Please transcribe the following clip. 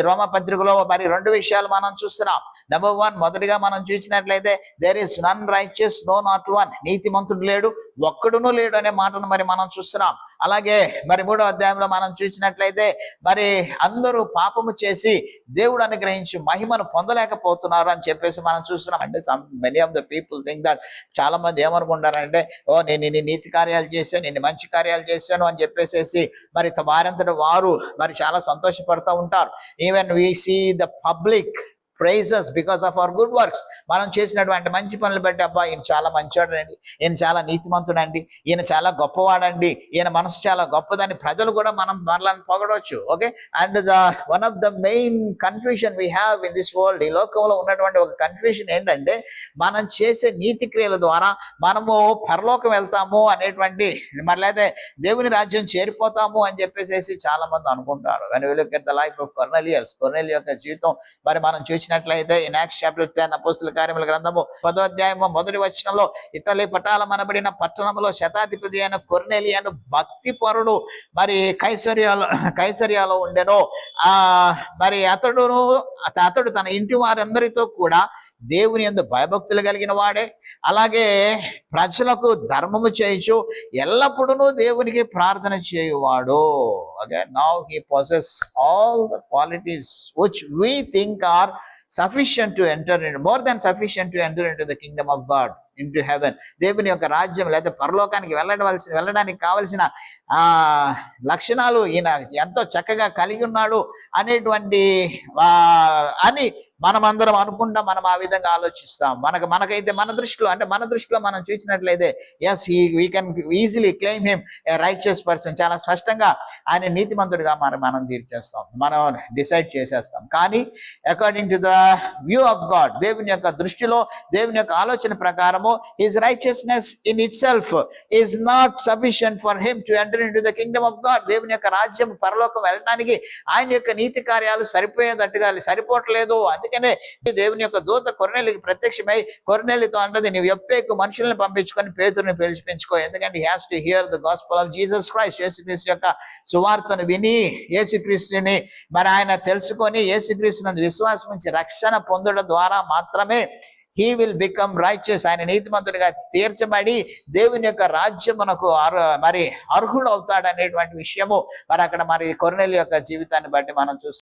రోమా పత్రికలో మరి 2 విషయాలు మనం చూస్తున్నాం. నెంబర్ 1, మొదటిగా మనం చూసినట్లయితే there is none righteous, no not one. నీతిమంతుడు లేడు, ఒక్కడునూ లేడు అనే మాటను మరి మనం చూస్తున్నాం. అలాగే మరి 3వ అధ్యాయంలో మనం చూసినట్లయితే మరి అందరూ పాపము చేసి దేవుడు అనుగ్రహించి మహిమను పొందలేకపోతున్నారు అని చెప్పేసి మనం చూస్తున్నాం. అంటే many of the people think that, చాలా మంది ఏమనుకుంటారంటే, ఓ నేను ఇన్ని నీతి కార్యాలు చేశాను, ఇన్ని మంచి కార్యాలు చేశాను అని చెప్పేసి మరి వారంతట వారు మరి చాలా సంతోషపడుతూ ఉంటారు. Even we see the public praise us because of our good works. మనం చేసినటువంటి మంచి పనులు బట్టి, అబ్బా ఈయన చాలా మంచివాడండి, ఈయన చాలా నీతిమంతుడండి, ఈయన చాలా గొప్పవాడండి, ఈయన మనసు చాలా గొప్పదని ప్రజలు కూడా మనల్ని పొగడవచ్చు. Okay, and one of the main confusion we have in this world, ఈ లోకంలో ఉన్నటువంటి ఒక కన్ఫ్యూషన్ ఏంటంటే, మనం చేసే నీతి క్రియల ద్వారా మనము పరలోకం వెళ్తాము అనేటువంటి, మరి లేదా దేవుని రాజ్యం చేరిపోతాము అని చెప్పేసి చాలా మంది అనుకుంటారు. when we look at the life of Cornelius యొక్క జీవితం మరి మనం చూసినట్లయితే in Acts chapter 10, అపోస్తలుల కార్యముల గ్రంథము 10వ అధ్యాయము 1వ వచనంలో, ఇటలీ పటాలం అనబడిన పట్టణంలో శతాధిపతి అయిన కొర్నేలియను భక్తి పరుడు మరి కైసరియాలో ఉండెను. మరి అతడు తన ఇంటి వారందరితో కూడా దేవుని యందు భయభక్తులు కలిగిన వాడే, అలాగే ప్రజలకు ధర్మము చేయుచు ఎల్లప్పుడూ దేవునికి ప్రార్థన చేయువాడు. Okay, now he possesses all the qualities which we think are sufficient to enter into, more than sufficient to enter into the kingdom of God, into heaven. దేవుని యొక్క రాజ్యం లేదా పరలోకానికి వెళ్ళడానికి కావలసిన లక్షణాలు ఈయన ఎంతో చక్కగా కలిగి ఉన్నాడు అనేటువంటి అని మనమందరం అనుకుంటాం. మనం ఆ విధంగా ఆలోచిస్తాం. మనకైతే మన దృష్టిలో మనం చూసినట్లయితే, as we can easily claim him a righteous person. చాలా స్పష్టంగా ఆయన నీతిమంతుడిగా మనం తీర్చేస్తాం, మనం డిసైడ్ చేసేస్తాం. కానీ according to the view of God, దేవుని యొక్క దృష్టిలో, దేవుని యొక్క ఆలోచన ప్రకారము, his righteousness in it self is not sufficient for him to enter in to the Kingdom of God. దేవుని యొక్క రాజ్యం పరలోకం వెళ్ళడానికి ఆయన యొక్క నీతి కార్యాలు సరిపోవట్లేదు. అందుకనే దేవుని యొక్క దూత కొర్నేలికి ప్రత్యక్షమై కొర్నేలితో అంటది, నీవు యొప్పేకు మనుషులను పంపించుకొని పేతురుని పిలిపించుకో, ఎందుకంటే he has to hear the gospel of Jesus Christ. యేసుక్రీస్తు యొక్క సువార్తను విని యేసుక్రీస్తుని మరి ఆయన తెలుసుకొని యేసుక్రీస్తునందు విశ్వాసం ఉంచి రక్షణ పొందడం ద్వారా మాత్రమే he will become righteous. ఆయన నీతిమంతుడిగా తీర్చబడి దేవుని యొక్క రాజ్యమునకు మరి అర్హుడు అవుతాడు అనేటువంటి విషయము మరి అక్కడ మరి కొర్నేలి యొక్క జీవితాన్ని బట్టి మనం చూస్తాం.